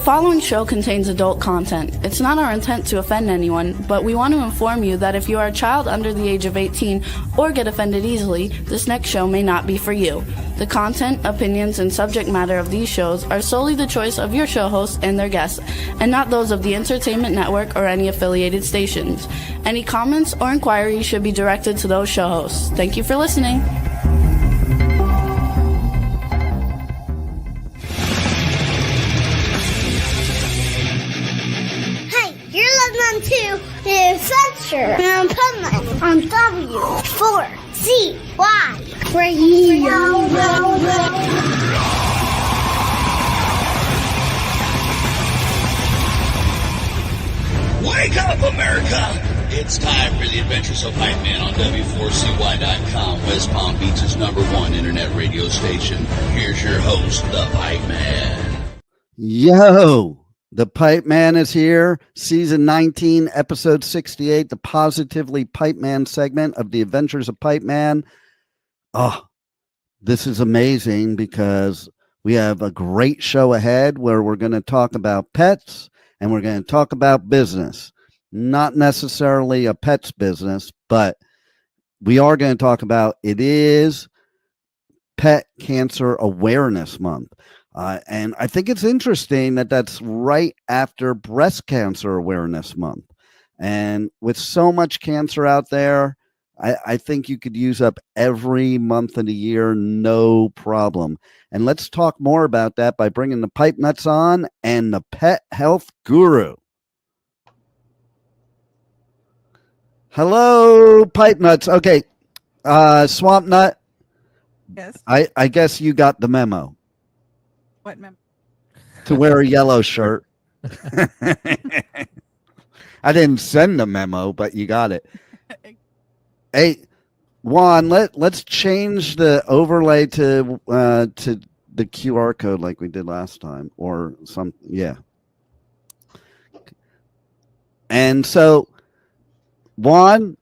following show contains adult content. It's not our intent to offend anyone, but we want to inform you that if you are a child under the age of 18 or get offended easily, this next show may not be for you. The content, opinions, and subject matter of these shows are solely the choice of your show hosts and their guests, and not those of the Entertainment Network or any affiliated stations. Any comments or inquiries should be directed to those show hosts. Thank you for listening. To the Adventures of Pipeman on W4CY Radio. Wake up, America! It's time for the Adventures of Pipeman on W4CY.com, West Palm Beach's #1 internet radio station. Here's your host, the Pipeman. Yo! The Pipeman is here, season 19, episode 68, the Positively Pipeman segment of the Adventures of Pipeman. Oh, this is amazing because we have a great show ahead where we're going to talk about pets and we're going to talk about business. Not necessarily a pet's business, but we are going to talk about it is Pet Cancer Awareness Month. And I think it's interesting that that's right after Breast Cancer Awareness Month. And with so much cancer out there, I think you could use up every month of the year, no problem. And let's talk more about that by bringing the Pipe Nuts on and the Pet Health Guru. Hello, Pipe Nuts. Okay, Swamp Nut. Yes. I guess you got the memo. What memo? To wear a yellow shirt. I didn't send the memo, but you got it. Hey, Juan, let's change the overlay to the QR code like we did last time, or some, yeah. And so, Juan,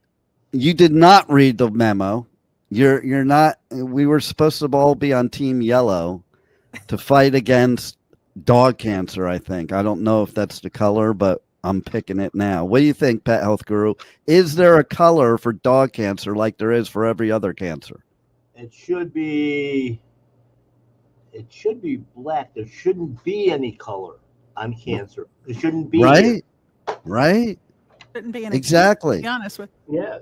you did not read the memo. You're not. We were supposed to all be on Team Yellow to fight against dog cancer, I think. I don't know if that's the color, but I'm picking it now. What do you think, Pet Health Guru? Is there a color for dog cancer like there is for every other cancer? It should be black. There shouldn't be any color on cancer. It shouldn't be. Right? Right? Shouldn't be any. Exactly. To be honest with you. Yes.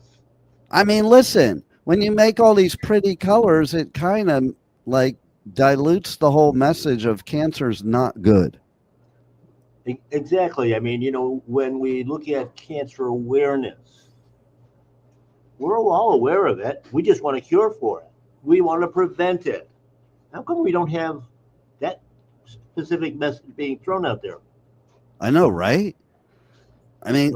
I mean, listen, when you make all these pretty colors, it kind of like dilutes the whole message of cancer's not good. Exactly. I mean, when we look at cancer awareness, we're all aware of it. We just want a cure for it. We want to prevent it. How come we don't have that specific message being thrown out there? I know, right? I mean,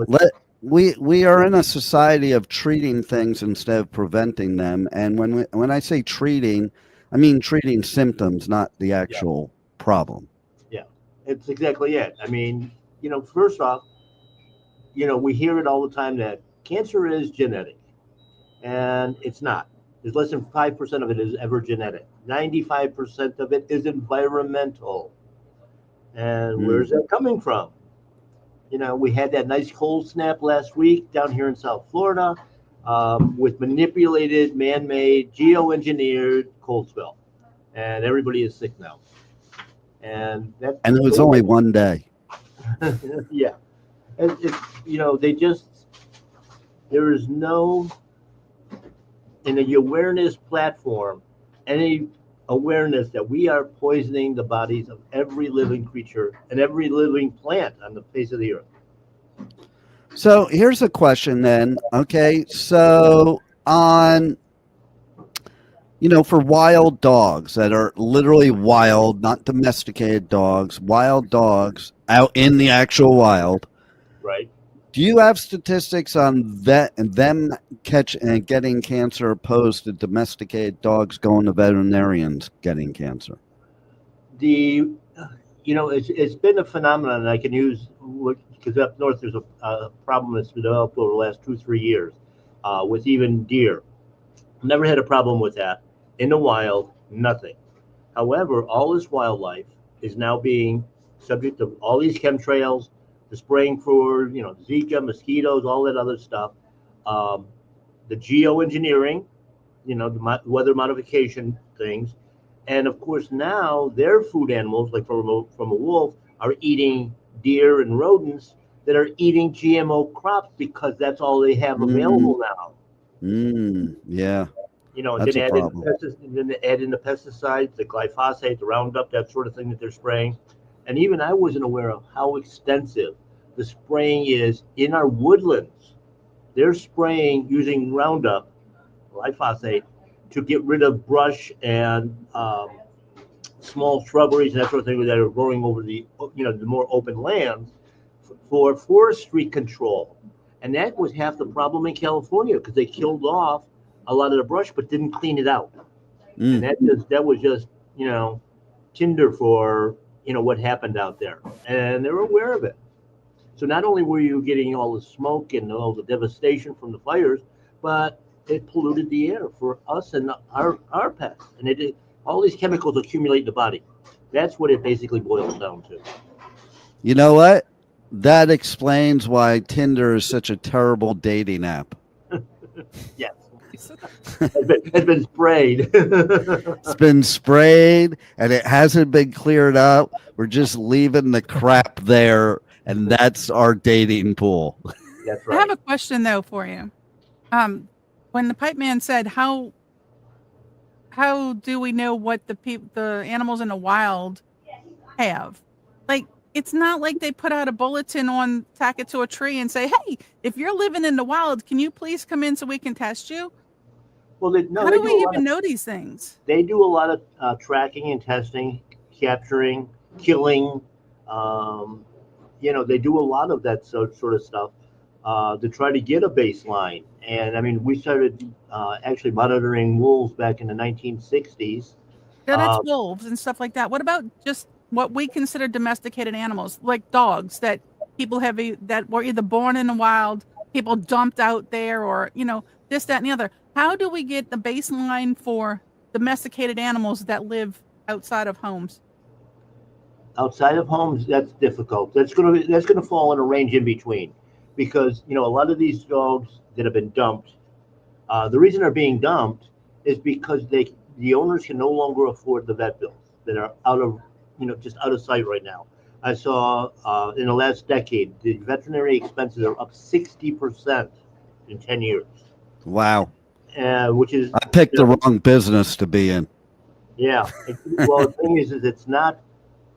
we are in a society of treating things instead of preventing them. And when I say treating, I mean treating symptoms, not the actual problem. Yeah, it's exactly it. I mean, first off, we hear it all the time that cancer is genetic, and it's not. There's less than 5% of it is ever genetic. 95% of it is environmental. And where's that coming from? We had that nice cold snap last week down here in South Florida. With manipulated, man-made, geo-engineered cold spell, and everybody is sick now. And it was only one day. Yeah, and there is no in the awareness platform any awareness that we are poisoning the bodies of every living creature and every living plant on the face of the earth. So here's a question then. Okay, so on, for wild dogs that are literally wild, not domesticated dogs, wild dogs out in the actual wild. Right. Do you have statistics on them getting cancer opposed to domesticated dogs going to veterinarians getting cancer? It's been a phenomenon, and I can use, because up north there's a problem that's developed over the last 2-3 years with even deer. Never had a problem with that. In the wild, nothing. However, all this wildlife is now being subject to all these chemtrails, the spraying for, Zika, mosquitoes, all that other stuff, the geoengineering, the weather modification things. And of course, now their food animals, like from a wolf, are eating deer and rodents that are eating GMO crops because that's all they have available now. Yeah, And that's then a problem. they add in the pesticides, the glyphosate, the Roundup, that sort of thing that they're spraying. And even I wasn't aware of how extensive the spraying is in our woodlands. They're spraying using Roundup, glyphosate, to get rid of brush and small shrubberies and that sort of thing that are growing over the more open lands for forestry control. And that was half the problem in California because they killed off a lot of the brush but didn't clean it out. And that was just tinder for what happened out there, and they were aware of it. So not only were you getting all the smoke and all the devastation from the fires, but it polluted the air for us and our pets, and all these chemicals accumulate in the body. That's what it basically boils down to. You know what? That explains why Tinder is such a terrible dating app. Yes. It's been sprayed. It's been sprayed and it hasn't been cleared up. We're just leaving the crap there, and that's our dating pool. That's I right. have a question though for you. When the pipe man said, how do we know what the animals in the wild have? Like, it's not like they put out a bulletin tack it to a tree and say, hey, if you're living in the wild, can you please come in so we can test you? Well, How do we even know these things? They do a lot of tracking and testing, capturing, killing. They do a lot of that sort of stuff to try to get a baseline. And I mean, we started actually monitoring wolves back in the 1960s. Yeah, that's wolves and stuff like that. What about just what we consider domesticated animals, like dogs that people have that were either born in the wild, people dumped out there, or this, that, and the other? How do we get the baseline for domesticated animals that live outside of homes? Outside of homes, that's difficult. That's gonna fall in a range in between, because a lot of these dogs that have been dumped, the reason they're being dumped is because the owners can no longer afford the vet bills that are just out of sight right now. I saw in the last decade the veterinary expenses are up 60% in 10 years. Wow. Which is, I picked the wrong business to be in. Yeah. Well, the thing is it's not,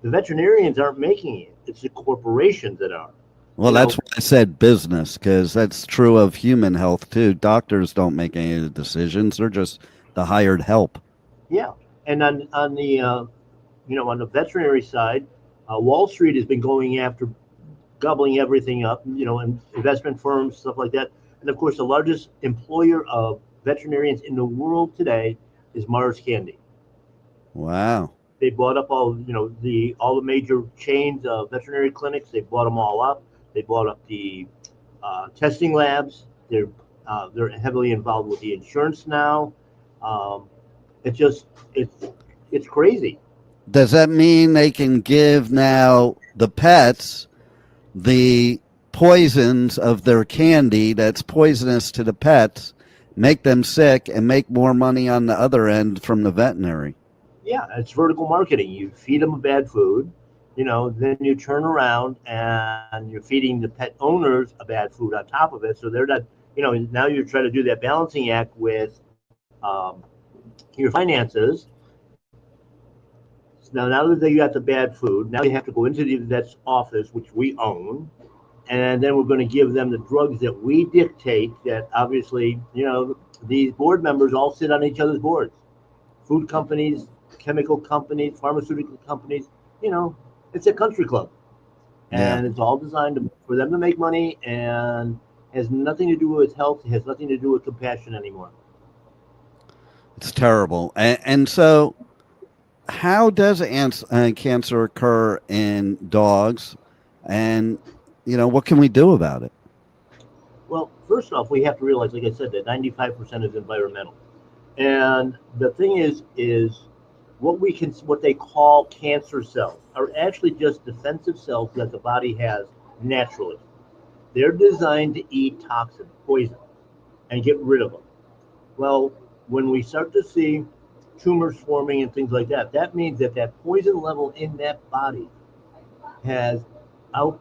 the veterinarians aren't making it. It's the corporations that are. Well, that's why I said business, because that's true of human health too. Doctors don't make any of the decisions; they're just the hired help. Yeah, and on the on the veterinary side, Wall Street has been going after gobbling everything up. And investment firms, stuff like that. And of course, the largest employer of veterinarians in the world today is Mars Candy. Wow. They bought up all the major chains of veterinary clinics. They bought them all up. They bought up the testing labs. They're heavily involved with the insurance now. It's crazy. Does that mean they can give now the pets the poisons of their candy that's poisonous to the pets, make them sick, and make more money on the other end from the veterinary? Yeah, it's vertical marketing. You feed them bad food, then you turn around and you're feeding the pet owners a bad food on top of it. So they're not, now you're trying to do that balancing act with your finances. Now that you got the bad food, now you have to go into the vet's office, which we own, and then we're going to give them the drugs that we dictate. That obviously, these board members all sit on each other's boards. Food companies, chemical companies, pharmaceutical companies. It's a country club, and it's all designed for them to make money, and has nothing to do with health. It has nothing to do with compassion anymore. It's terrible. And so, how does cancer occur in dogs? And, what can we do about it? Well, first off, we have to realize, like I said, that 95% is environmental. And the thing is what they call cancer cells are actually just defensive cells that the body has naturally. They're designed to eat toxin, poison, and get rid of them. Well, when we start to see tumors forming and things like that, that means that that poison level in that body has out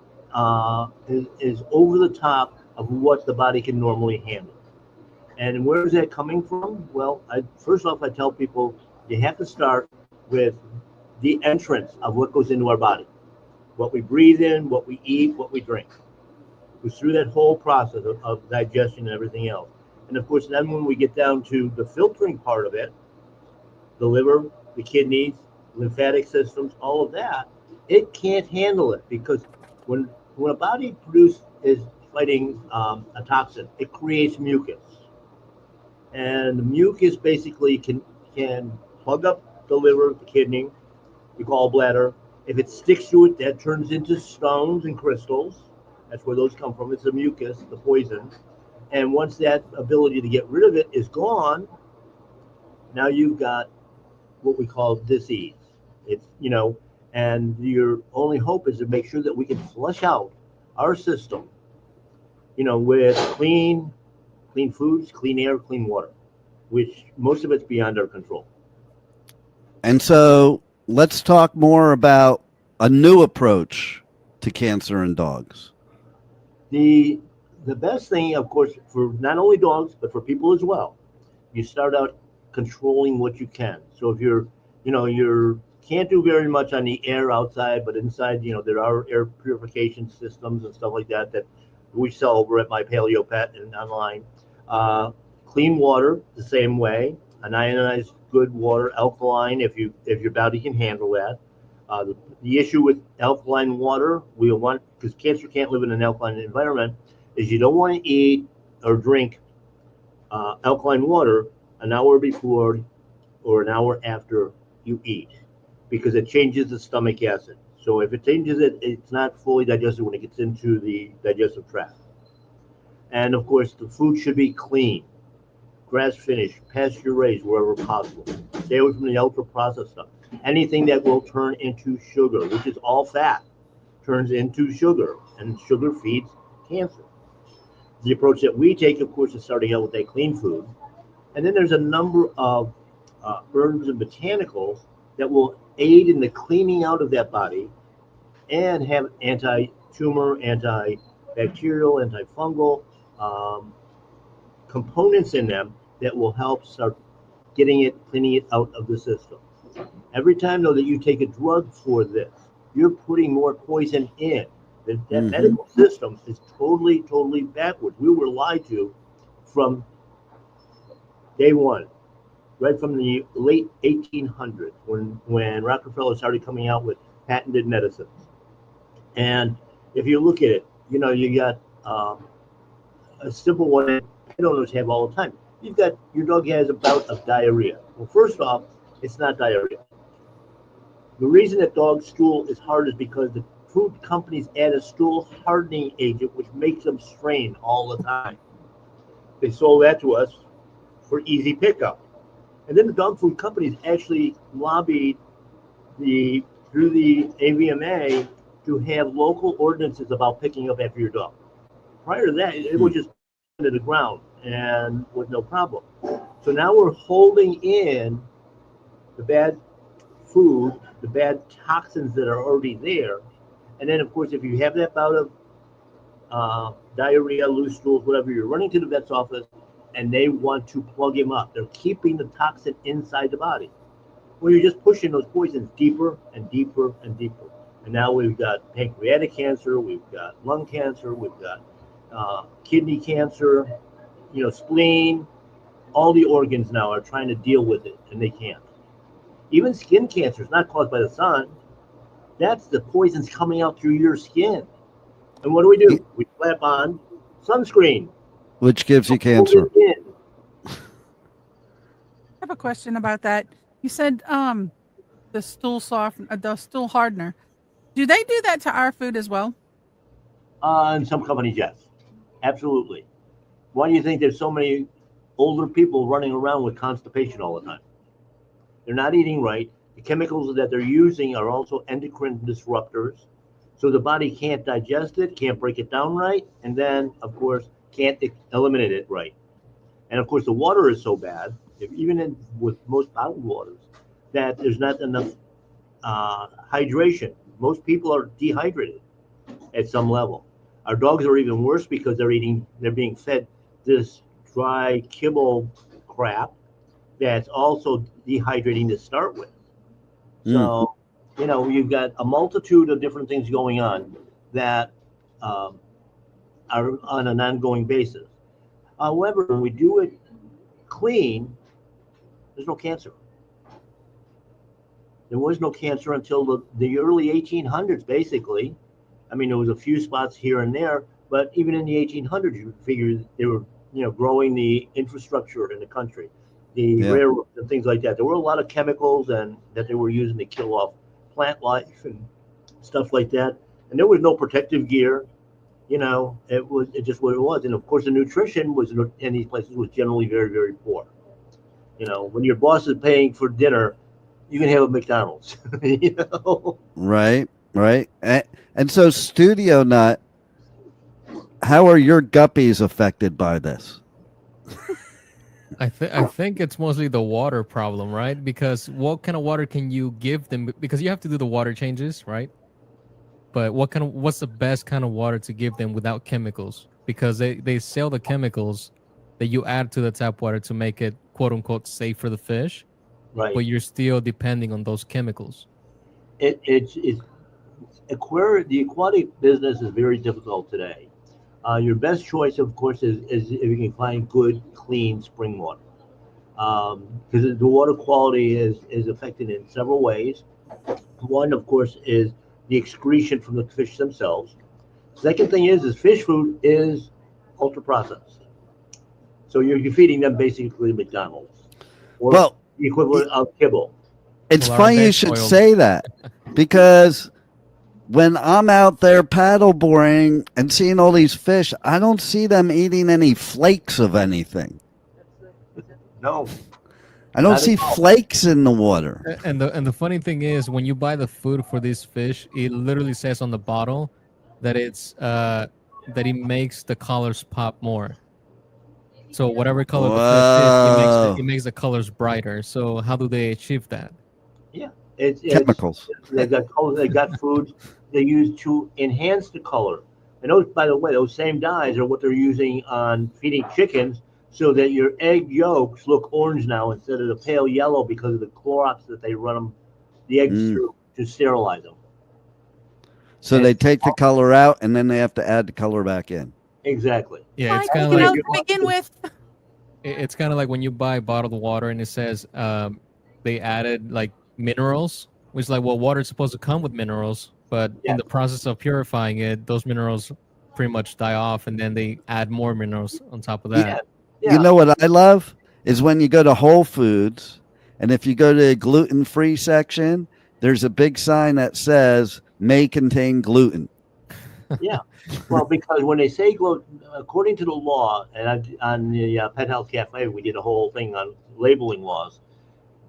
is over the top of what the body can normally handle. And where is that coming from? Well, first off, I tell people you have to start with the entrance of what goes into our body, what we breathe in, what we eat, what we drink. It's through that whole process of digestion and everything else. And of course, then when we get down to the filtering part of it, the liver, the kidneys, lymphatic systems, all of that, it can't handle it because when a body is fighting a toxin, it creates mucus, and the mucus basically can plug up the liver, the kidney, the gallbladder. If it sticks to it, that turns into stones and crystals. That's where those come from. It's the mucus, the poison. And once that ability to get rid of it is gone, now you've got what we call disease. It's, and your only hope is to make sure that we can flush out our system, with clean foods, clean air, clean water, which most of it's beyond our control. And so let's talk more about a new approach to cancer in dogs. The best thing, of course, for not only dogs, but for people as well, you start out controlling what you can. So if you can't do very much on the air outside, but inside, there are air purification systems and stuff like that we sell over at my Paleo Pet and online. Clean water, the same way, an ionized good water, alkaline, if your body can handle that. The issue with alkaline water, because cancer can't live in an alkaline environment, is you don't want to eat or drink alkaline water an hour before or an hour after you eat, because it changes the stomach acid. So if it changes it, it's not fully digested when it gets into the digestive tract. And of course, the food should be clean, grass finished, pasture raised wherever possible. Stay away from the ultra processed stuff. Anything that will turn into sugar, which is all fat, turns into sugar, and sugar feeds cancer. The approach that we take, of course, is starting out with that clean food. And then there's a number of herbs and botanicals that will aid in the cleaning out of that body and have anti-tumor, antibacterial, antifungal components in them that will help start cleaning it out of the system. Every time, though, that you take a drug for this, you're putting more poison in. That medical system is totally, totally backwards. We were lied to from day one, right from the late 1800s, when Rockefeller started coming out with patented medicines. And if you look at it, you got a simple one that pet owners have all the time. You've got your dog has a bout of diarrhea. Well, first off, it's not diarrhea. The reason that dog stool is hard is because the food companies add a stool hardening agent, which makes them strain all the time. They sold that to us for easy pickup. And then the dog food companies actually lobbied through the AVMA to have local ordinances about picking up after your dog. Prior to that, it was just into the ground and with no problem. So now we're holding in the bad food, the bad toxins that are already there. And then, of course, if you have that bout of diarrhea, loose stools, whatever, you're running to the vet's office and they want to plug him up. They're keeping the toxin inside the body. Well, you're just pushing those poisons deeper and deeper and deeper. And now we've got pancreatic cancer, we've got lung cancer, we've got kidney cancer, spleen. All the organs now are trying to deal with it, and they can't. Even skin cancer is not caused by the sun. That's the poisons coming out through your skin. And what do? We slap on sunscreen, which gives you cancer. I have a question about that. You said the stool hardener. Do they do that to our food as well? In some companies, yes, absolutely. Why do you think there's so many older people running around with constipation all the time? They're not eating right. The chemicals that they're using are also endocrine disruptors. So the body can't digest it, can't break it down right, and then, of course, can't eliminate it right. And of course, the water is so bad, with most bottled waters, that there's not enough hydration. Most people are dehydrated at some level. Our dogs are even worse because they're being fed this dry kibble crap that's also dehydrating to start with. So, you've got a multitude of different things going on that are on an ongoing basis. However, when we do it clean, there's no cancer. There was no cancer until the early 1800s, basically. I mean, there was a few spots here and there, but even in the 1800s, you figure they were, growing the infrastructure in the country, the railroads and things like that. There were a lot of chemicals and that they were using to kill off plant life and stuff like that. And there was no protective gear. It just what it was. And of course, the nutrition was in these places was generally very, very poor. When your boss is paying for dinner, you can have a McDonald's. Right. And so, Studio Nut, how are your guppies affected by this? I think it's mostly the water problem, right? Because what kind of water can you give them? Because you have to do the water changes, right? But what's the best kind of water to give them without chemicals? Because they sell the chemicals that you add to the tap water to make it quote unquote safe for the fish, Right. but you're still depending on those chemicals. The aquatic business is very difficult today. Your best choice, of course, is if you can find good, clean spring water, because the water quality is affected in several ways. One, of course, is the excretion from the fish themselves. Second thing is fish food is ultra processed, so you're feeding them basically McDonald's or the equivalent of kibble. It's funny you should say that, because when I'm out there paddle boarding and seeing all these fish, I don't see them eating any flakes of anything. No. I don't see flakes in the water. And the funny thing is, when you buy the food for these fish, it literally says on the bottle that that it makes the colors pop more. So whatever color the fish is, it makes the colors brighter. So how do they achieve that? Yeah, chemicals. They got colors. They got foods they use to enhance the color. And those, by the way, those same dyes are what they're using on feeding chickens, so that your egg yolks look orange now instead of the pale yellow because of the Clorox that they run the eggs through to sterilize them. So they take the color out and then they have to add the color back in. Exactly. Yeah, it's kind of like to begin with. It's kind of like when you buy bottled water and it says they added like minerals, which is like, well, water is supposed to come with minerals, but in the process of purifying it, those minerals pretty much die off, and then they add more minerals on top of that. Yeah. You know what I love is when you go to Whole Foods, and if you go to the gluten-free section, there's a big sign that says may contain gluten. Yeah. Well, because when they say gluten, according to the law, and on the Pet Health Cafe, we did a whole thing on labeling laws.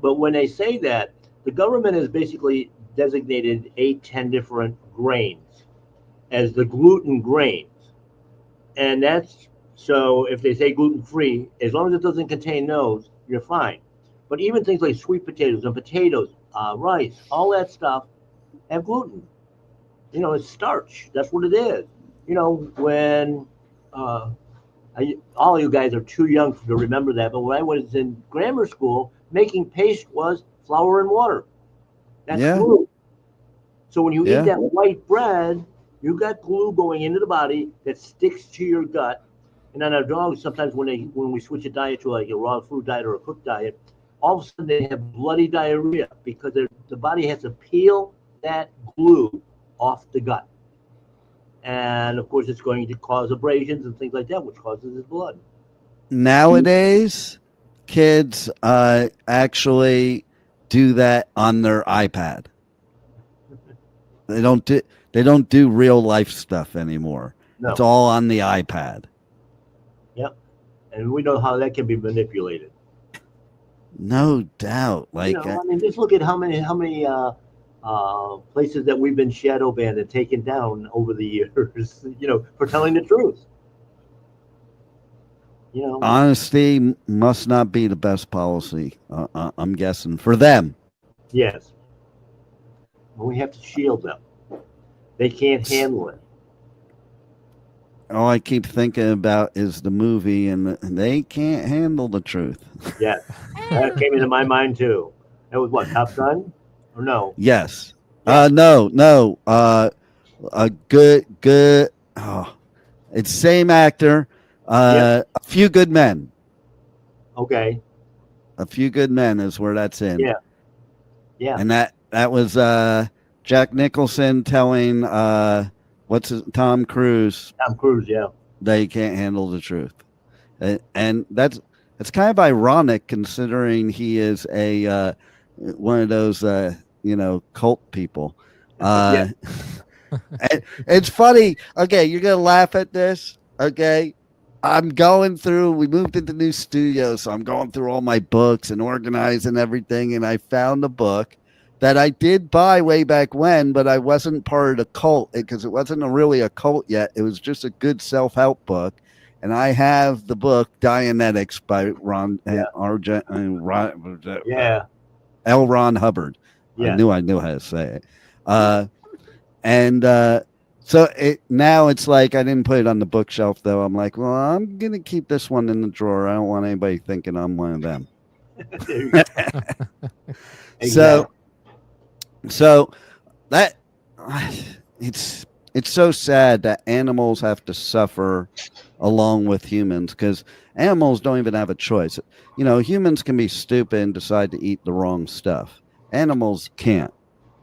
But when they say that, the government has basically designated 10 different grains as the gluten grains. And that's, so if they say gluten-free, as long as it doesn't contain those, you're fine. But even things like sweet potatoes and potatoes, rice, all that stuff have gluten. It's starch. That's what it is. When all you guys are too young to remember that, but when I was in grammar school, making paste was flour and water. That's glue. So when you eat that white bread, you got glue going into the body that sticks to your gut. And on our dogs, sometimes when we switch a diet to like a raw food diet or a cooked diet, all of a sudden they have bloody diarrhea because the body has to peel that glue off the gut. And of course, it's going to cause abrasions and things like that, which causes his blood. Nowadays, kids actually do that on their iPad. They don't do real life stuff anymore. No. It's all on the iPad. Yep. And we know how that can be manipulated. No doubt. Like, I mean, just look at how many places that we've been shadow banned and taken down over the years. For telling the truth. Honesty must not be the best policy. I'm guessing for them. Yes. We have to shield them. They can't handle it. All I keep thinking about is the movie, and they can't handle the truth. Yeah, that came into my mind too. That was what, Top Gun, or no? Yes. Yeah. No. A good. Oh, it's same actor. A Few Good Men. Okay. A Few Good Men is where that's in. Yeah. Yeah. And that was Jack Nicholson telling Tom Cruise. Tom Cruise, yeah. They can't handle the truth, and that's kind of ironic considering he is a one of those cult people. It's funny. Okay, you're gonna laugh at this. Okay, I'm going through. We moved into new studios, so I'm going through all my books and organizing everything, and I found a book that I did buy way back when, but I wasn't part of the cult because it wasn't really a cult yet. It was just a good self-help book. And I have the book Dianetics by L. Ron Hubbard. Yeah. I knew how to say it. So now it's like I didn't put it on the bookshelf though. I'm like, well, I'm gonna keep this one in the drawer. I don't want anybody thinking I'm one of them. Exactly. So that it's so sad that animals have to suffer along with humans because animals don't even have a choice. Humans can be stupid and decide to eat the wrong stuff. Animals can't.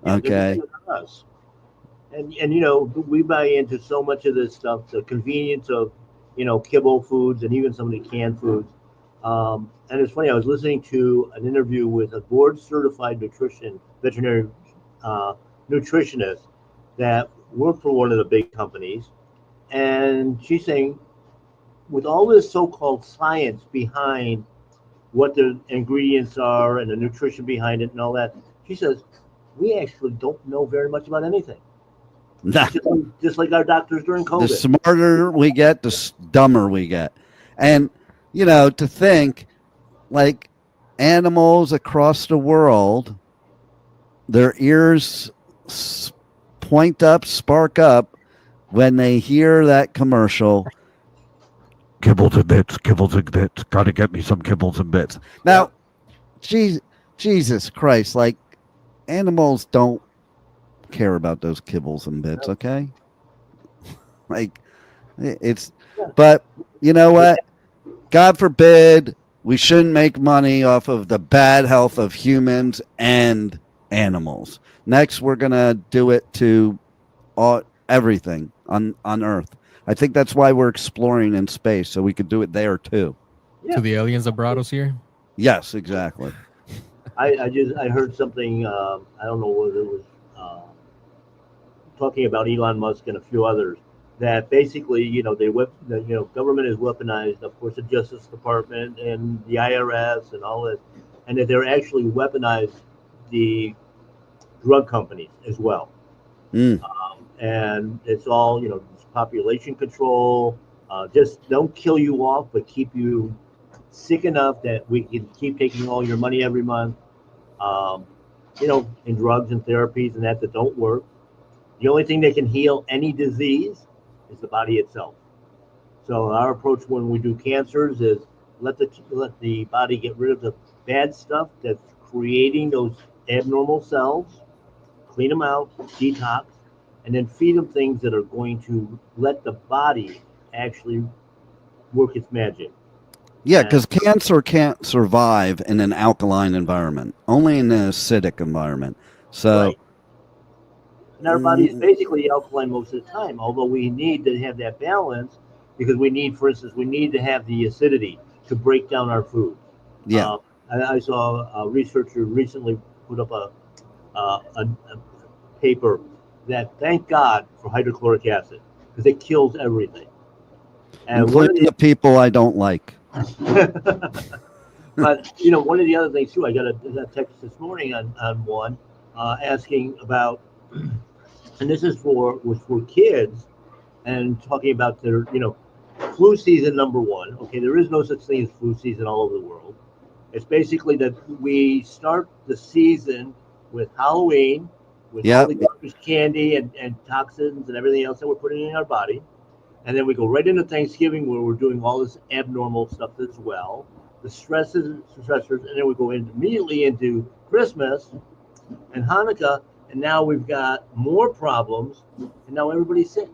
Okay. And we buy into so much of this stuff, the convenience of kibble foods and even some of the canned foods. And it's funny, I was listening to an interview with a board certified veterinary nutritionist that worked for one of the big companies, and she's saying with all this so-called science behind what the ingredients are and the nutrition behind it and all that, she says we actually don't know very much about anything. Just like our doctors during COVID. The smarter we get, the dumber we get. And to think like animals across the world, their ears spark up when they hear that commercial. Kibbles and bits. Got to get me some kibbles and bits. Now, Jesus Christ, like animals don't care about those kibbles and bits, okay? Like but you know what? God forbid we shouldn't make money off of the bad health of humans and animals. Next, we're going to do it to everything on Earth. I think that's why we're exploring in space, so we could do it there too. Yeah. To the aliens that brought us here? Yes, exactly. I heard something, I don't know whether it was talking about Elon Musk and a few others, that basically, government is weaponized, of course, the Justice Department and the IRS and all this, and that they're actually weaponized the drug companies as well. And it's all, population control, just don't kill you off, but keep you sick enough that we can keep taking all your money every month, in drugs and therapies and that don't work. The only thing that can heal any disease is the body itself. So our approach when we do cancers is let the body get rid of the bad stuff that's creating those abnormal cells, clean them out, detox, and then feed them things that are going to let the body actually work its magic. Yeah, because cancer can't survive in an alkaline environment, only in an acidic environment. So, right. And our body is basically alkaline most of the time, although we need to have that balance because we need to have the acidity to break down our food. Yeah. I saw a researcher recently put up a paper that thank God for hydrochloric acid because it kills everything. And including the people I don't like. But one of the other things too, I got a text this morning on one asking about, and this is was for kids, and talking about their flu season number one. Okay, there is no such thing as flu season all over the world. It's basically that we start the season with Halloween, with all the garbage candy and toxins and everything else that we're putting in our body. And then we go right into Thanksgiving where we're doing all this abnormal stuff as well. The stressors, and then we go immediately into Christmas and Hanukkah, and now we've got more problems, and now everybody's sick.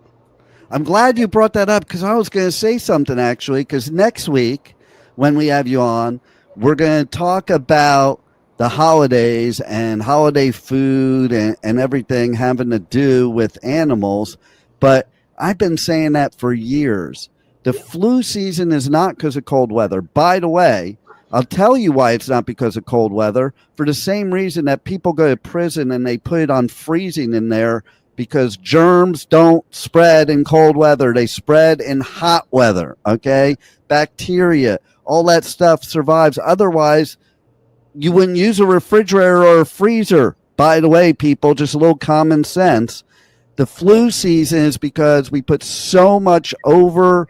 I'm glad you brought that up because I was going to say something actually, because next week when we have you on, we're going to talk about the holidays and holiday food and everything having to do with animals. But I've been saying that for years. The flu season is not because of cold weather. By the way, I'll tell you why it's not because of cold weather. For the same reason that people go to prison and they put it on freezing in there, because germs don't spread in cold weather. They spread in hot weather, okay? Bacteria, all that stuff survives. Otherwise, you wouldn't use a refrigerator or a freezer. By the way, people, just a little common sense. The flu season is because we put so much over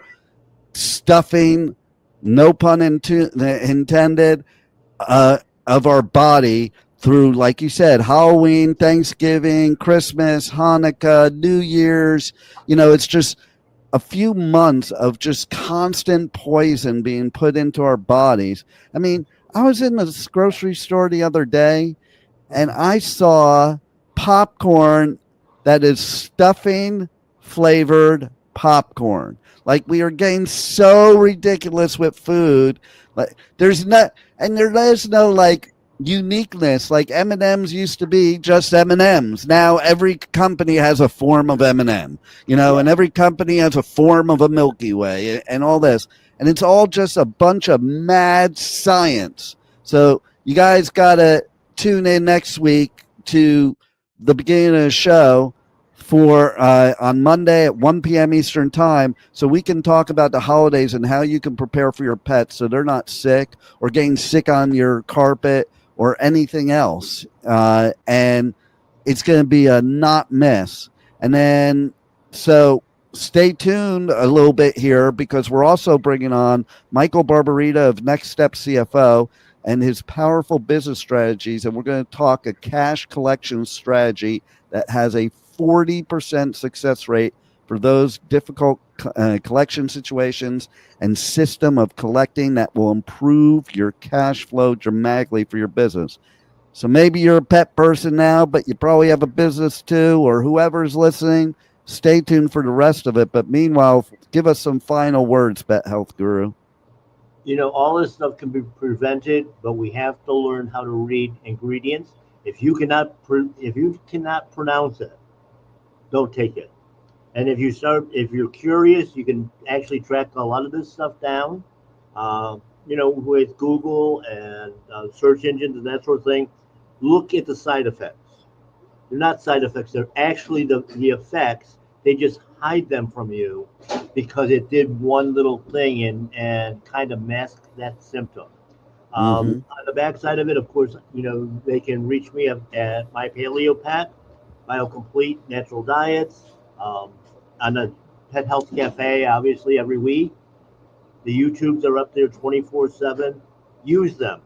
stuffing, no pun intended, of our body through, like you said, Halloween, Thanksgiving, Christmas, Hanukkah, New Year's. It's just a few months of just constant poison being put into our bodies. I mean, I was in the grocery store the other day and I saw popcorn that is stuffing flavored popcorn. Like, we are getting so ridiculous with food. Like, there is no like uniqueness. Like, M&Ms used to be just M&Ms. Now every company has a form of M&M, and every company has a form of a Milky Way and all this. And it's all just a bunch of mad science. So you guys got to tune in next week to the beginning of the show for on Monday at 1 p.m. Eastern time, so we can talk about the holidays and how you can prepare for your pets so they're not sick or getting sick on your carpet or anything else. And it's going to be a not miss. And then, so stay tuned a little bit here because we're also bringing on Michael Barbarita of Next Step CFO and his powerful business strategies. And we're going to talk a cash collection strategy that has a 40% success rate for those difficult collection situations and system of collecting that will improve your cash flow dramatically for your business. So maybe you're a pet person now, but you probably have a business too, or whoever's listening. Stay tuned for the rest of it. But meanwhile, give us some final words, Pet Health Guru. All this stuff can be prevented, but we have to learn how to read ingredients. If you cannot pronounce it, don't take it. And if you're curious, you can actually track a lot of this stuff down. With Google and search engines and that sort of thing. Look at the side effects. They're not side effects. They're actually the effects. They just hide them from you because it did one little thing and kind of masked that symptom. On the backside of it, of course, they can reach me at my Paleo Pet, BioComplete Natural Diets, on the Pet Health Cafe, obviously, every week. The YouTubes are up there 24/7. Use them.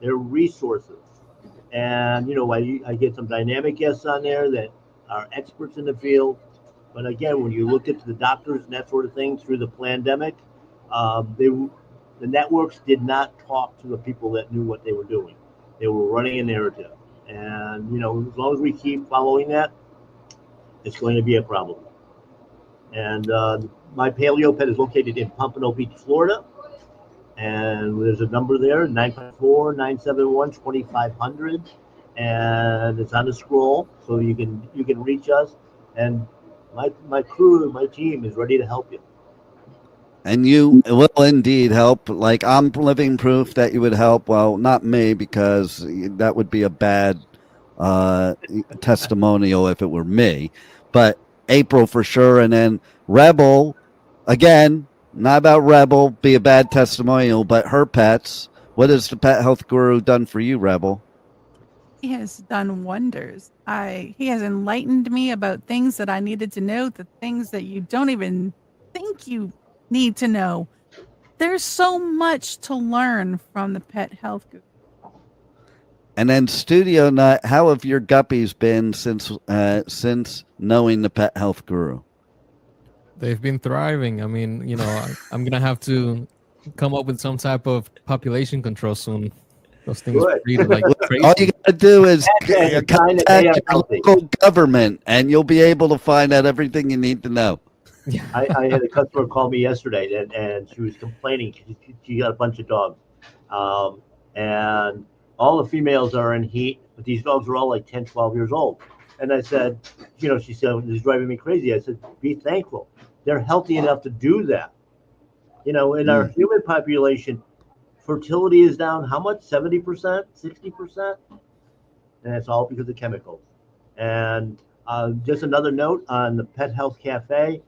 They're resources. And, I get some dynamic guests on there that are experts in the field. But again, when you look at the doctors and that sort of thing through the pandemic, the networks did not talk to the people that knew what they were doing. They were running a narrative. And, as long as we keep following that, it's going to be a problem. And my Paleo Pet is located in Pompano Beach, Florida. And there's a number there, 954-971-2500. And it's on the scroll, so you can reach us. And my crew, my team is ready to help you. And you will indeed help. Like, I'm living proof that you would help. Well, not me, because that would be a bad testimonial if it were me. But April for sure. And then Rebel, again, not about Rebel, be a bad testimonial, but her pets What has the pet health guru done for you, Rebel? He has done wonders. He has enlightened me about things that I needed to know, the things that you don't even think you need to know. There's so much to learn from the pet health guru. And then Studio Nut, how have your guppies been since knowing the pet health guru? They've been thriving. I mean, I'm gonna have to come up with some type of population control soon. Those things Good. breed like crazy. All you got to do is And a sign that contact they are your healthy. local government, and you'll be able to find out everything you need to know. I had a customer call me yesterday, and she was complaining. She got a bunch of dogs, and all the females are in heat, but these dogs are all like 10, 12 years old. And I said, she said, this is driving me crazy. I said, be thankful. They're healthy enough to do that. In our human population, fertility is down how much? 70%, 60%? And it's all because of chemicals. And just another note on the Pet Health Cafe,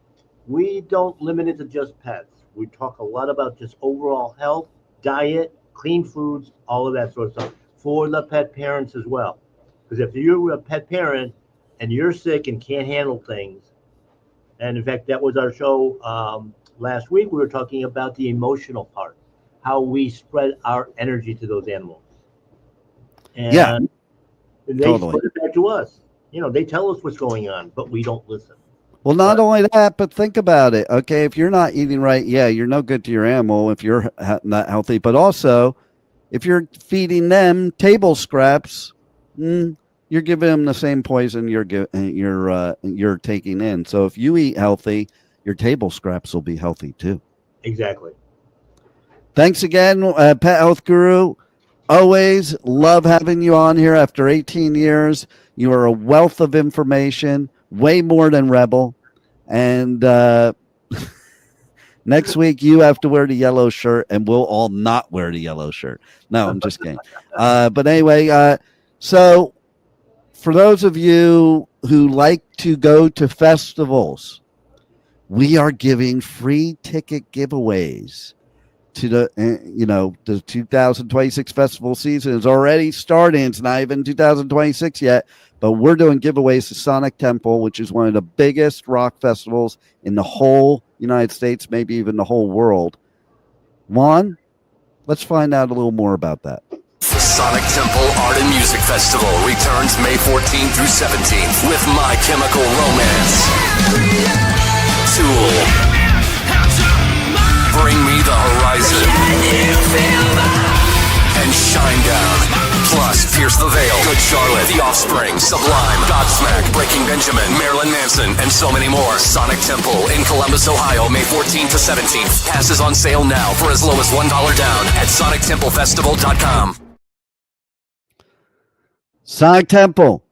we don't limit it to just pets. We talk a lot about just overall health, diet, clean foods, all of that sort of stuff for the pet parents as well. Because if you're a pet parent and you're sick and can't handle things, and in fact, that was our show last week, we were talking about the emotional part, how we spread our energy to those animals. And they totally. spread it back to us. They tell us what's going on, but we don't listen. Well, not only that, but think about it. Okay, if you're not eating right, you're no good to your animal if you're not healthy. But also, if you're feeding them table scraps, you're giving them the same poison you're taking in. So if you eat healthy, your table scraps will be healthy too. Exactly. Thanks again, Pet Health Guru. Always love having you on here after 18 years. You are a wealth of information, way more than Rebel. And next week, you have to wear the yellow shirt, and we'll all not wear the yellow shirt. No, I'm just kidding. But anyway, so for those of you who like to go to festivals, we are giving free ticket giveaways to the 2026 festival season is already starting. It's not even 2026 yet, but we're doing giveaways to Sonic Temple, which is one of the biggest rock festivals in the whole United States, maybe even the whole world. Juan, let's find out a little more about that. The Sonic Temple Art and Music Festival returns May 14th through 17th with My Chemical Romance, Tool, Bring Me the Horizon, and Shinedown. Plus, Pierce the Veil, Good Charlotte, The Offspring, Sublime, Godsmack, Breaking Benjamin, Marilyn Manson, and so many more. Sonic Temple in Columbus, Ohio, May 14th to 17th. Passes on sale now for as low as $1 down at SonicTempleFestival.com. Sonic Temple.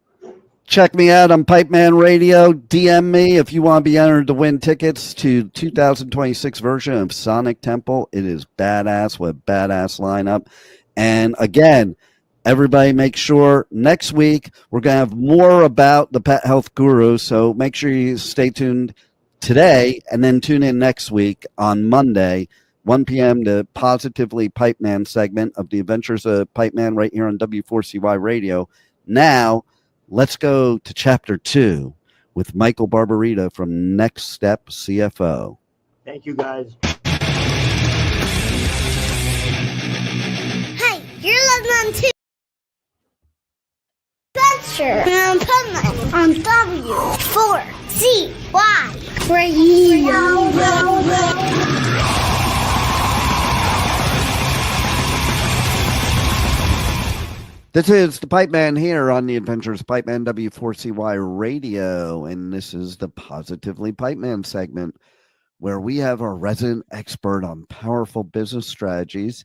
Check me out on Pipeman Radio. DM me if you want to be entered to win tickets to 2026 version of Sonic Temple. It is badass with a badass lineup. And again, everybody make sure next week we're going to have more about the Pet Health Guru. So make sure you stay tuned today and then tune in next week on Monday, 1 p.m. to Positively Pipeman segment of the Adventures of Pipeman right here on W4CY Radio. Now, let's go to Chapter 2 with Michael Barbarita from Next Step CFO. Thank you, guys. Hey, you're listening to Adventures of Pipeman on W4CY Radio. This is the Pipeman here on the Adventures of Pipeman W4CY Radio, and this is the Positively Pipeman segment where we have our resident expert on powerful business strategies.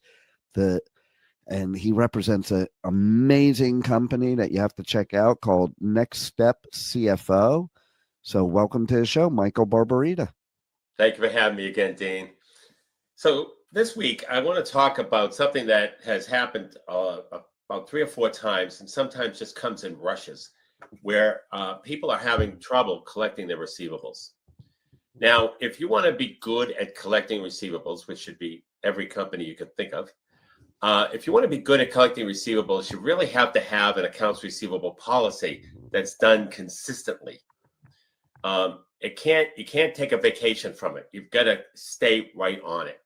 And he represents an amazing company that you have to check out called Next Step CFO. So welcome to the show, Michael Barbarita. Thank you for having me again, Dean. So this week, I want to talk about something that has happened about 3 or 4 times, and sometimes just comes in rushes, where people are having trouble collecting their receivables. Now, if you want to be good at collecting receivables, which should be every company you could think of, if you want to be good at collecting receivables, you really have to have an accounts receivable policy that's done consistently. You can't take a vacation from it. You've got to stay right on it.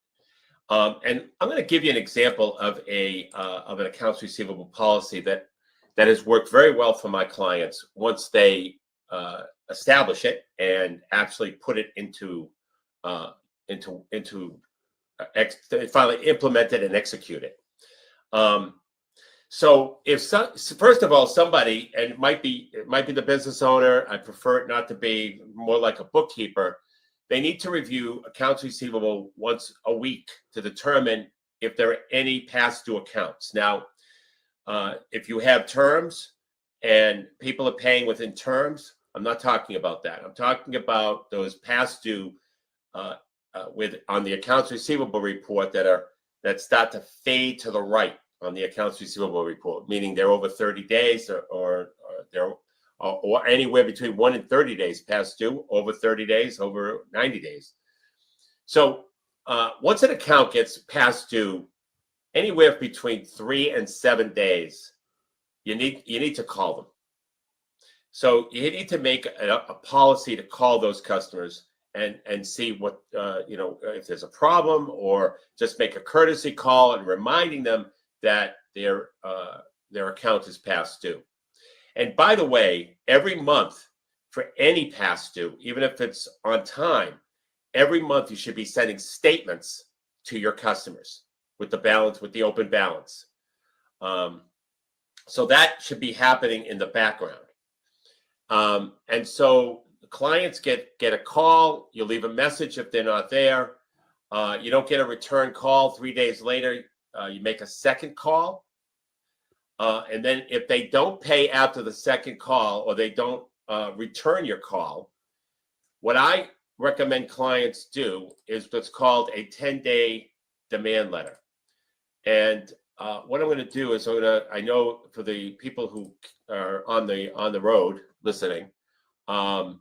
And I'm going to give you an example of an accounts receivable policy that has worked very well for my clients once they establish it and actually put it finally implement it and execute it. So first of all, somebody, and it might be the business owner, I prefer it not to be, more like a bookkeeper, they need to review accounts receivable once a week to determine if there are any past due accounts. Now, if you have terms and people are paying within terms, I'm not talking about that. I'm talking about those past due on the accounts receivable report that start to fade to the right on the accounts receivable report, meaning they're over 30 days or anywhere between 1 and 30 days past due, over 30 days, over 90 days. So once an account gets past due, anywhere between 3 and 7 days, you need to call them. So you need to make a policy to call those customers and see what if there's a problem, or just make a courtesy call and reminding them that their account is past due. And by the way, every month for any past due, even if it's on time, every month you should be sending statements to your customers with the balance, with the open balance. So that should be happening in the background. And so the clients get a call, you leave a message if they're not there. You don't get a return call 3 days later. You make a second call. And then if they don't pay after the second call, or they don't return your call, what I recommend clients do is what's called a 10-day demand letter. And what I'm going to do is I know for the people who are on the road listening, I'm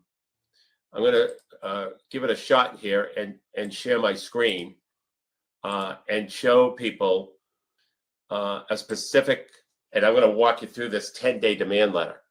going to give it a shot here and share my screen and show people a specific, and I'm going to walk you through this 10-day demand letter.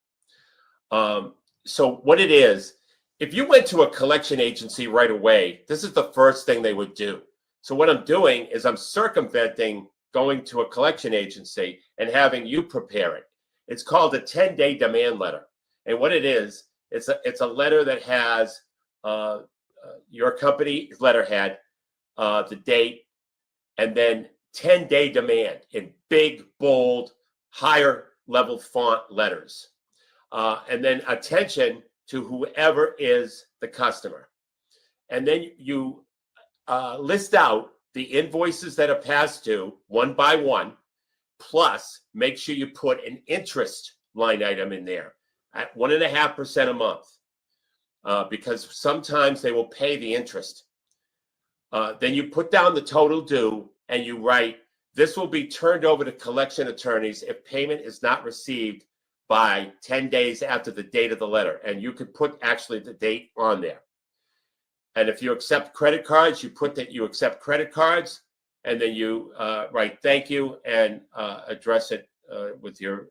So what it is, if you went to a collection agency right away, this is the first thing they would do. So what I'm doing is I'm circumventing going to a collection agency and having you prepare it. It's called a 10-day demand letter. And what it is, it's a letter that has your company letterhead, the date, and then 10-day demand in big, bold, higher level font letters. And then attention to whoever is the customer. And then you list out the invoices that are past due one by one, plus make sure you put an interest line item in there at 1.5% a month, because sometimes they will pay the interest. Then you put down the total due and you write, this will be turned over to collection attorneys if payment is not received by 10 days after the date of the letter. And you could put actually the date on there. And if you accept credit cards, you put that you accept credit cards, and then you write thank you and address it with your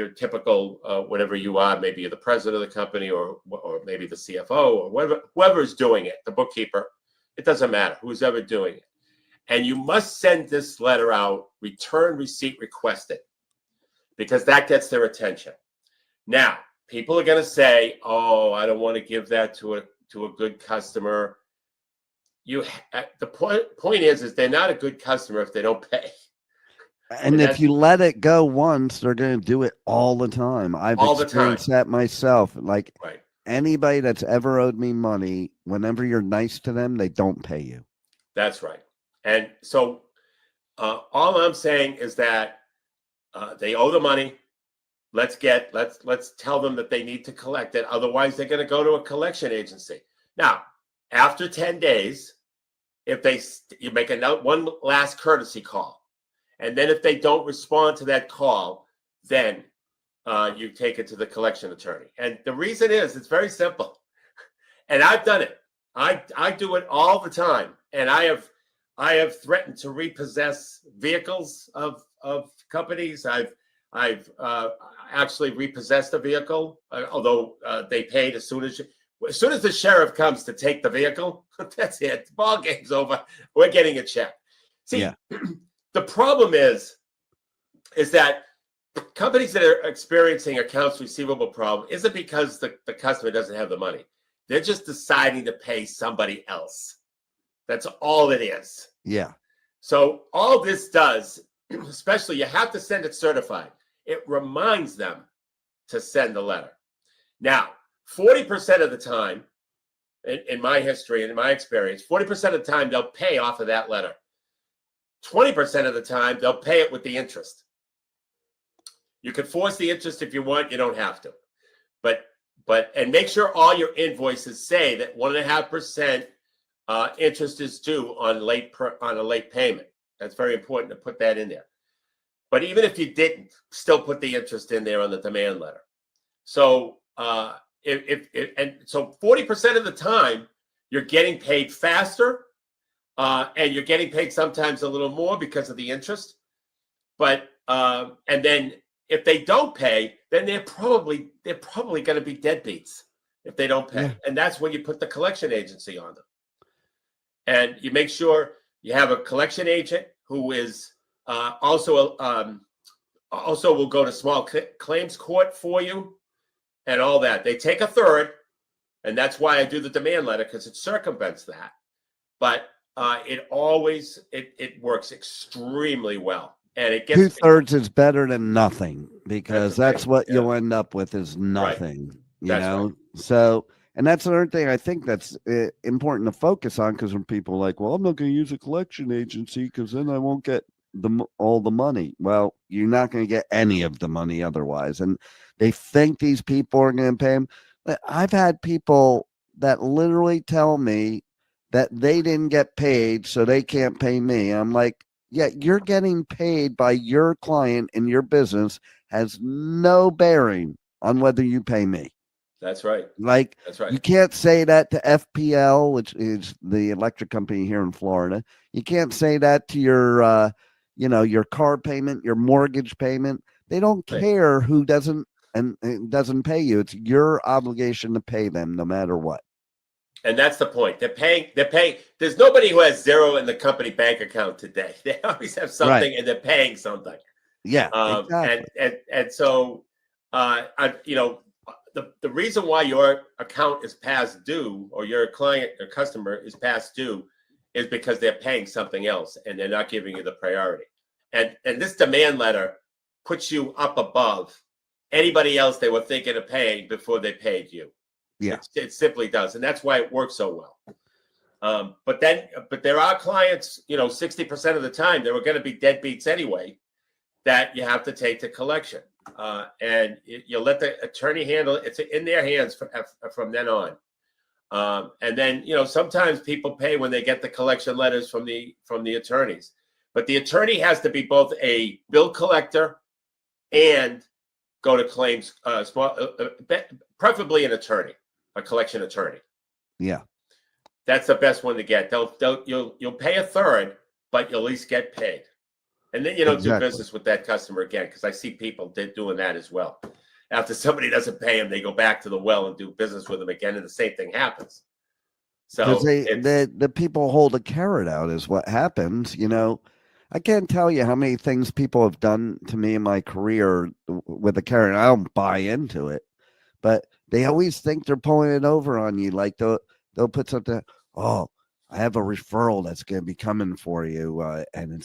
typical whatever you are. Maybe you're the president of the company, or maybe the CFO, or whoever is doing it, the bookkeeper. It doesn't matter who's ever doing it. And you must send this letter out, return receipt requested, because that gets their attention. Now, people are going to say, "Oh, I don't want to give that to a good customer." The point is they're not a good customer if they don't pay. And if you let it go once, they're going to do it all the time. I've experienced that myself. Like anybody that's ever owed me money, whenever you're nice to them, they don't pay you. That's right. And so all I'm saying is that they owe the money. Let's tell them that they need to collect it. Otherwise, they're going to go to a collection agency. Now, after 10 days, if you make one last courtesy call, and then if they don't respond to that call, then you take it to the collection attorney. And the reason is it's very simple. And I've done it. I do it all the time. And I have I have threatened to repossess vehicles of companies. I've actually repossessed a vehicle, although they paid as soon as the sheriff comes to take the vehicle. That's it. The ball game's over. We're getting a check. See, the problem is that companies that are experiencing accounts receivable problem isn't because the customer doesn't have the money. They're just deciding to pay somebody else. That's all it is. Yeah. So all this does, especially you have to send it certified. It reminds them to send the letter. Now, 40% of the time, in my history and in my experience, 40% of the time they'll pay off of that letter. 20% of the time they'll pay it with the interest. You can force the interest if you want. You don't have to. And make sure all your invoices say that 1.5% interest is due on a late payment. That's very important to put that in there. But even if you didn't, still put the interest in there on the demand letter. So so 40% of the time you're getting paid faster, and you're getting paid sometimes a little more because of the interest. But and then if they don't pay, then they're probably going to be deadbeats if they don't pay. And that's when you put the collection agency on them. And you make sure you have a collection agent who is also will go to small claims court for you and all that. They take a third, and that's why I do the demand letter, because it circumvents that. But it works extremely well. And it gets 2/3 is better than nothing, because that's what you'll end up with is nothing. You know? Right. So, and that's another thing I think that's important to focus on, because when people are like, well, I'm not going to use a collection agency because then I won't get all the money. Well, you're not going to get any of the money otherwise. And they think these people are going to pay them. I've had people that literally tell me that they didn't get paid, so they can't pay me. I'm like, yeah, you're getting paid by your client, and your business has no bearing on whether you pay me. That's right. Like, that's right. You can't say that to FPL, which is the electric company here in Florida. You can't say that to your, your car payment, your mortgage payment. They don't care who doesn't pay you. It's your obligation to pay them no matter what. And that's the point. They're paying. There's nobody who has zero in the company bank account today. They always have something, and they're paying something. Yeah. Exactly. And so, the reason why your account is past due, or your client or customer is past due, is because they're paying something else, and they're not giving you the priority. And this demand letter puts you up above anybody else they were thinking of paying before they paid you. Yeah, it simply does, and that's why it works so well. But there are clients, 60% of the time they were going to be deadbeats anyway, that you have to take to collection, and you let the attorney handle it. It's in their hands from then on. And then sometimes people pay when they get the collection letters from the attorneys, but the attorney has to be both a bill collector and go to claims, preferably an attorney. A collection attorney. Yeah, that's the best one to get. You'll pay a third, but you'll at least get paid, and then you don't do business with that customer again. Because I see people doing that as well. After somebody doesn't pay them, they go back to the well and do business with them again, and the same thing happens. So the people hold a carrot out is what happens. I can't tell you how many things people have done to me in my career with a carrot. I don't buy into it, but they always think they're pulling it over on you. Like they'll put something. Oh, I have a referral that's going to be coming for you, and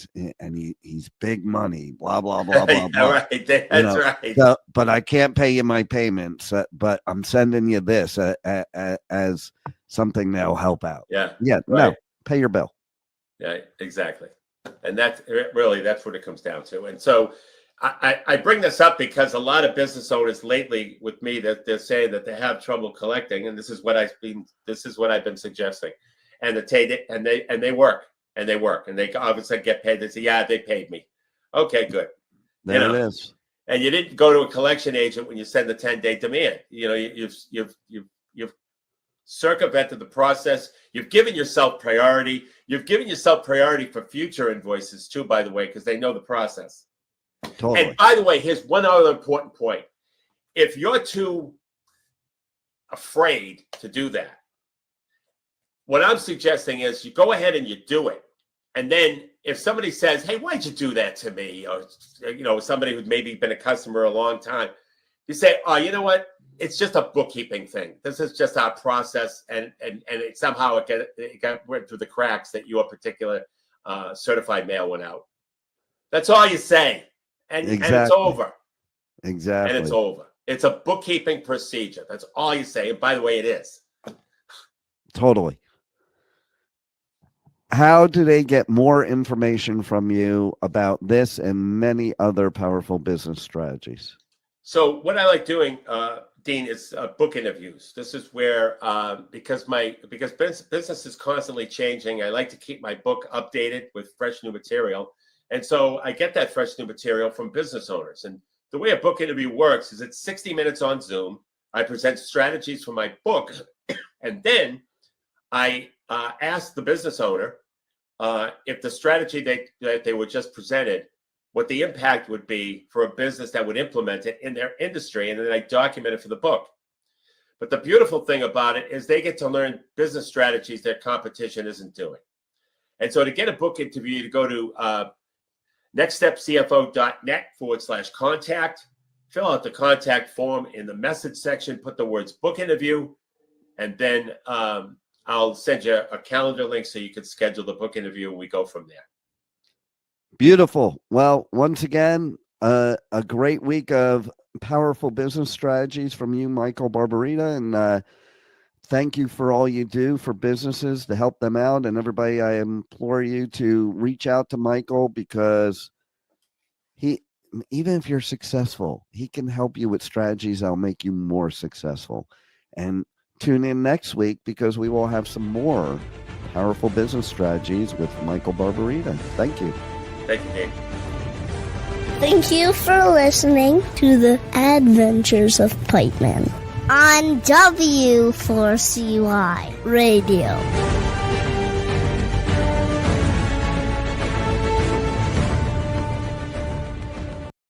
he's big money. Blah blah blah blah blah. Right, that's right. So, but I can't pay you my payments. But I'm sending you this as something that'll help out. Yeah. Right. No, pay your bill. Yeah, exactly. And that's what it comes down to. And so I bring this up because a lot of business owners lately with me, that they're saying that they have trouble collecting, and this is what I've been suggesting, and they work and they obviously get paid. They say, yeah, they paid me. Okay, good. There it is. And you didn't go to a collection agent when you send the 10-day demand. You've circumvented the process. You've given yourself priority. You've given yourself priority for future invoices too, by the way, because they know the process. Totally. And by the way, here's one other important point. If you're too afraid to do that, what I'm suggesting is you go ahead and you do it. And then if somebody says, hey, why'd you do that to me? Or, somebody who's maybe been a customer a long time, you say, oh, you know what? It's just a bookkeeping thing. This is just our process. And it somehow it went through the cracks that your particular certified mail went out. That's all you say. And it's over. Exactly. And it's over. It's a bookkeeping procedure. That's all you say. And by the way, it is. Totally. How do they get more information from you about this and many other powerful business strategies? So what I like doing, Dean, is book interviews. This is where, because business is constantly changing, I like to keep my book updated with fresh new material. And so I get that fresh new material from business owners. And the way a book interview works is it's 60 minutes on Zoom. I present strategies from my book, and then I asked the business owner if the strategy that they were just presented, what the impact would be for a business that would implement it in their industry, and then I document it for the book. But the beautiful thing about it is they get to learn business strategies that competition isn't doing. And so to get a book interview, to go to nextstepcfo.net/contact, fill out the contact form in the message section, put the words book interview, and then I'll send you a calendar link so you can schedule the book interview and we go from there. Beautiful. Well, once again, a great week of powerful business strategies from you, Michael Barbarita. And thank you for all you do for businesses to help them out. And everybody, I implore you to reach out to Michael, because even if you're successful, he can help you with strategies that'll make you more successful. And tune in next week, because we will have some more powerful business strategies with Michael Barbarita. Thank you. Thank you, Dave. Thank you for listening to the Adventures of Pipeman on W4CY Radio.